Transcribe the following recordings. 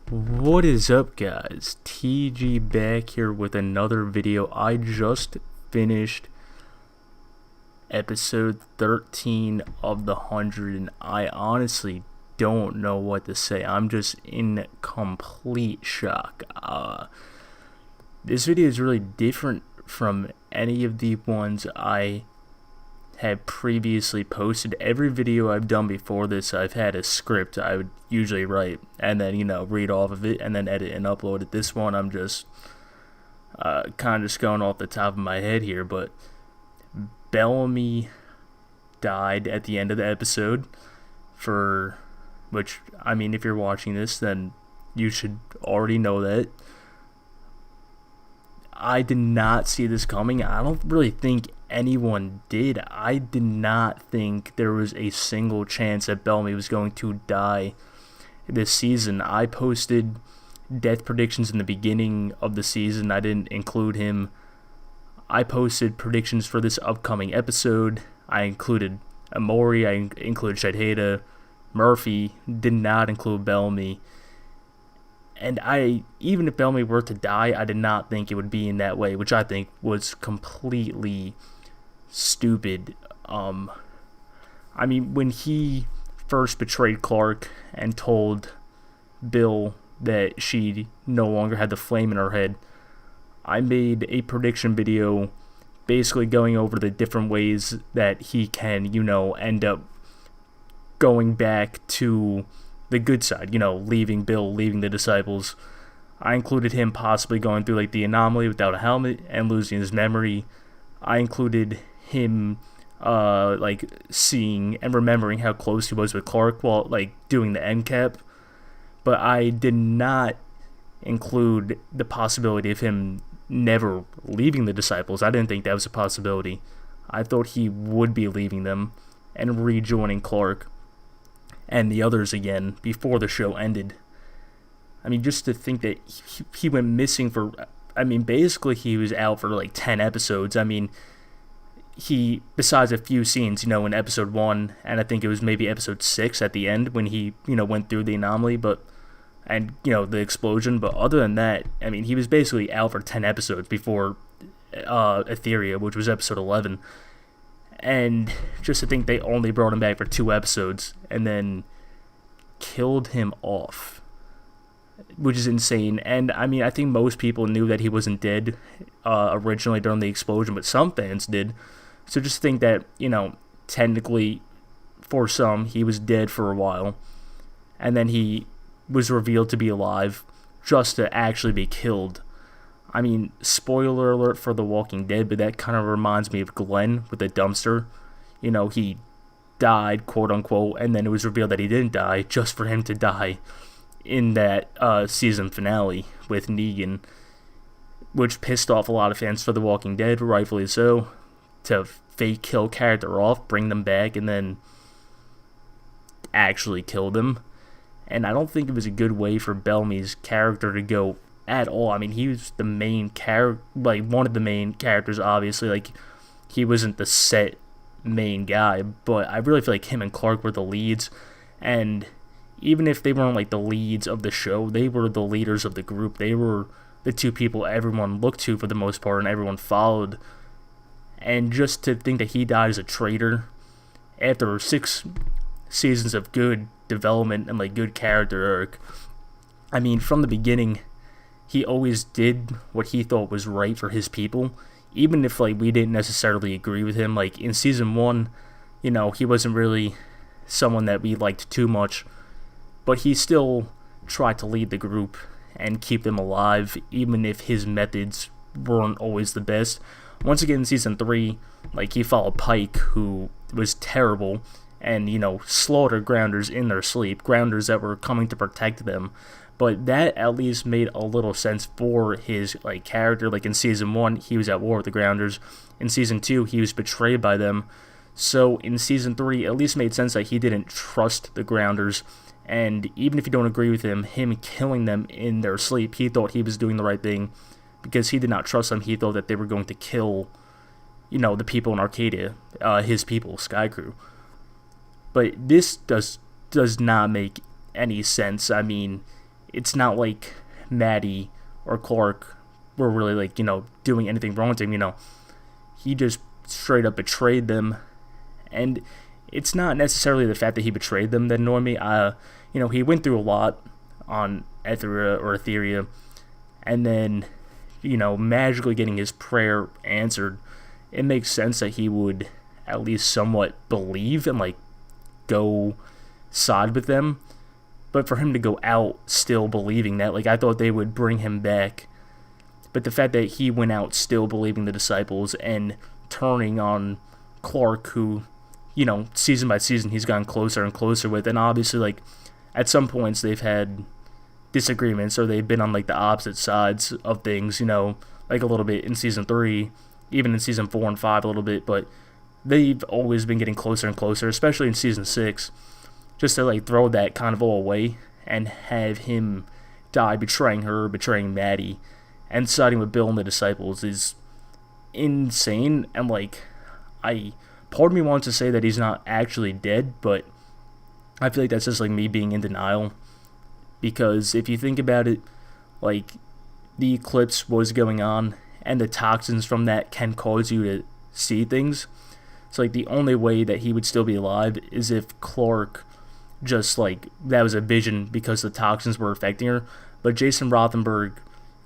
What is up, guys? TG back here with another video. I just finished episode 13 of the 100 and I honestly don't know what to say. I'm just in complete shock. This video is really different from any of the ones I had previously posted. Every video I've done before this, I've had a script I would usually write and then, read off of it and then edit and upload it. This one, I'm just kind of just going off the top of my head here, but Bellamy died at the end of the episode, for which, I mean, if you're watching this, then you should already know that. I did not see this coming. I don't really think anyone did. I did not think there was a single chance that Bellamy was going to die this season. I posted death predictions in the beginning of the season. I didn't include him. I posted predictions for this upcoming episode. I included Amori, I included Shadheda, Murphy, did not include Bellamy. And even if Bellamy were to die, I did not think it would be in that way, which I think was completely stupid. I mean, when he first betrayed Clark and told Bill that she no longer had the flame in her head, I made a prediction video basically going over the different ways that he can, end up going back to the good side, leaving Bill, leaving the disciples. I included him possibly going through the anomaly without a helmet and losing his memory. I included him seeing and remembering how close he was with Clark while doing the end cap. But I did not include the possibility of him never leaving the disciples. I didn't think that was a possibility. I thought he would be leaving them and rejoining Clark and the others again before the show ended. I mean, just to think that he went missing for, basically he was out for 10 episodes. I mean, he, besides a few scenes, in episode 1, and I think it was maybe episode 6 at the end when he, went through the anomaly, and the explosion, but other than that, I mean, he was basically out for 10 episodes before Etheria, which was episode 11. And just to think they only brought him back for 2 episodes and then killed him off, which is insane. And I mean, I think most people knew that he wasn't dead originally during the explosion, but some fans did. So just think that, technically for some, he was dead for a while, and then he was revealed to be alive just to actually be killed. I mean, spoiler alert for The Walking Dead, but that kind of reminds me of Glenn with the dumpster. He died, quote unquote, and then it was revealed that he didn't die, just for him to die in that season finale with Negan, which pissed off a lot of fans for The Walking Dead, rightfully so, to fake kill character off, bring them back, and then actually kill them. And I don't think it was a good way for Bellamy's character to go at all. I mean, he was the main character, one of the main characters, obviously. He wasn't the set main guy, but I really feel like him and Clark were the leads. And even if they weren't the leads of the show, they were the leaders of the group. They were the two people everyone looked to for the most part and everyone followed. And just to think that he died as a traitor after 6 seasons of good development and good character arc. I mean, from the beginning, he always did what he thought was right for his people, even if we didn't necessarily agree with him. In season 1, he wasn't really someone that we liked too much, but he still tried to lead the group and keep them alive, even if his methods weren't always the best. Once again, in season 3, he followed Pike, who was terrible, and slaughtered grounders in their sleep, grounders that were coming to protect them. But that at least made a little sense for his character. In season 1, he was at war with the grounders. In season 2, he was betrayed by them. So in season 3, it at least made sense that he didn't trust the grounders. And even if you don't agree with him killing them in their sleep, he thought he was doing the right thing because he did not trust them. He thought that they were going to kill, the people in Arcadia, his people, Sky Crew. But this does not make any sense. I mean, it's not like Maddie or Clark were really like, doing anything wrong to him. He just straight up betrayed them. And it's not necessarily the fact that he betrayed them that annoyed me. He went through a lot on Etheria, and then, magically getting his prayer answered. It makes sense that he would at least somewhat believe and like go side with them. But for him to go out still believing that, like, I thought they would bring him back. But the fact that he went out still believing the disciples and turning on Clark, who, season by season he's gotten closer and closer with, and obviously, like, at some points they've had disagreements or they've been on like the opposite sides of things, like a little bit in season 3, even in season 4 and 5 a little bit, but they've always been getting closer and closer, especially in season 6. Just to like throw that kind of all away and have him die betraying her, betraying Maddie, and siding with Bill and the disciples is insane. And like, part of me wants to say that he's not actually dead, but I feel like that's just like me being in denial. Because if you think about it, like, the eclipse was going on, and the toxins from that can cause you to see things. So like, the only way that he would still be alive is if Clark just like, that was a vision because the toxins were affecting her. But Jason Rothenberg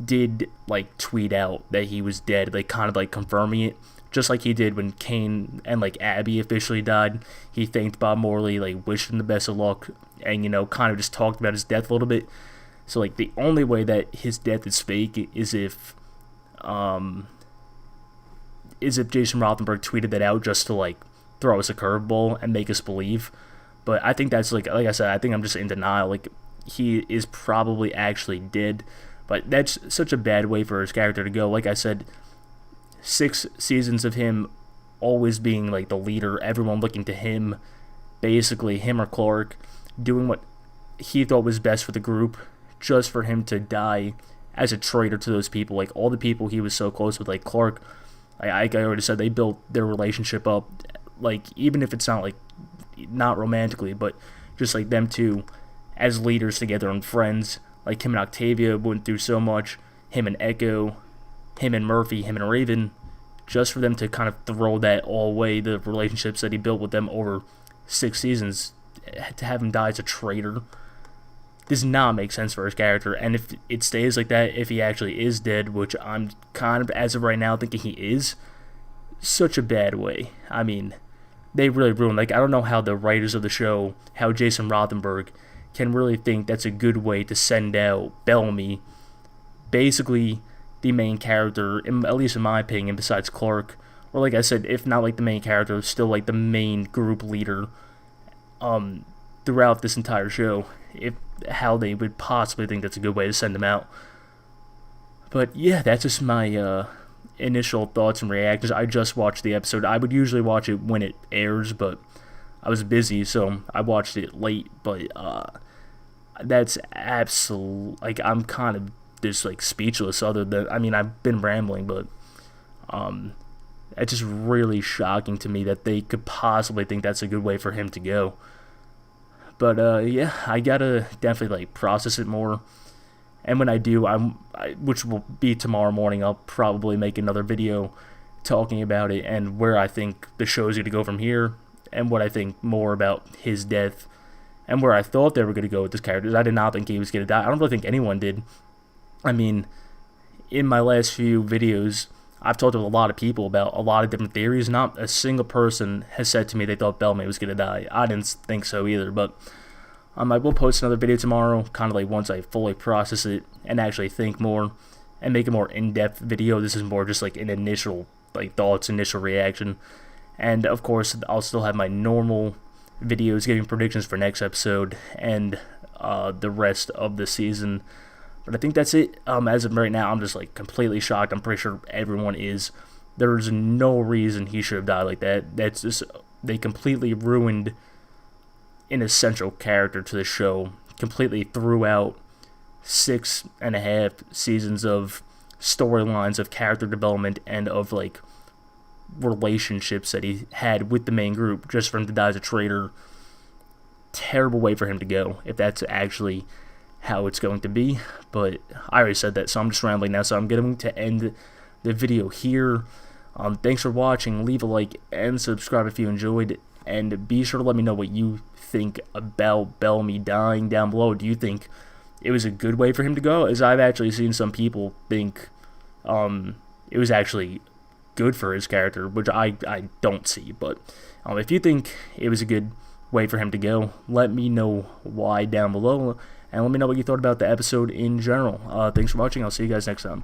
did like tweet out that he was dead, like kind of like confirming it, just like he did when Kane and like Abby officially died. He thanked Bob Morley, like wished him the best of luck, and kind of just talked about his death a little bit. So like, the only way that his death is fake is if Jason Rothenberg tweeted that out just to like throw us a curveball and make us believe. But I think that's like I said, I think I'm just in denial. Like, he is probably actually dead, but that's such a bad way for his character to go. Like I said, 6 seasons of him always being like the leader, everyone looking to him, basically him or Clark, doing what he thought was best for the group, just for him to die as a traitor to those people. Like, all the people he was so close with, like Clark, like I already said, they built their relationship up, like, even if it's not like, not romantically, but just like them two as leaders together and friends. Like, him and Octavia went through so much, him and Echo, him and Murphy, him and Raven, just for them to kind of throw that all away, the relationships that he built with them over 6 seasons, to have him die as a traitor, does not make sense for his character. And if it stays like that, if he actually is dead, which I'm kind of, as of right now, thinking he is, such a bad way. I mean, they really ruined, like, I don't know how the writers of the show, how Jason Rothenberg can really think that's a good way to send out Bellamy, basically the main character, at least in my opinion, besides Clark, or like I said, if not like the main character, still like the main group leader throughout this entire show, how they would possibly think that's a good way to send him out. But yeah, that's just my initial thoughts and reactions. I just watched the episode. I would usually watch it when it airs, but I was busy, so I watched it late. But that's absolute, like, I'm kind of just like speechless. Other than, I mean, I've been rambling, but it's just really shocking to me that they could possibly think that's a good way for him to go. But yeah, I gotta definitely like process it more. And when I do, which will be tomorrow morning, I'll probably make another video talking about it and where I think the show is going to go from here, and what I think more about his death, and where I thought they were going to go with this character. I did not think he was going to die. I don't really think anyone did. I mean, in my last few videos, I've talked to a lot of people about a lot of different theories. Not a single person has said to me they thought Bellamy was going to die. I didn't think so either, but I will post another video tomorrow, kind of like once I fully process it and actually think more and make a more in-depth video. This is more just like an initial like thoughts, initial reaction. And of course, I'll still have my normal videos giving predictions for next episode and the rest of the season. But I think that's it. As of right now, I'm just like completely shocked. I'm pretty sure everyone is. There's no reason he should have died like that. That's just, they completely ruined an essential character to the show. Completely threw out 6.5 seasons of storylines, of character development, and of like relationships that he had with the main group, just for him to die as a traitor. Terrible way for him to go, if that's actually how it's going to be, but I already said that, so I'm just rambling now, so I'm going to end the video here. Thanks for watching. Leave a like and subscribe if you enjoyed, and be sure to let me know what you think about Bellamy dying down below. Do you think it was a good way for him to go? As I've actually seen some people think it was actually good for his character, which I don't see. But if you think it was a good way for him to go, let me know why down below, and let me know what you thought about the episode in general. Thanks for watching. I'll see you guys next time.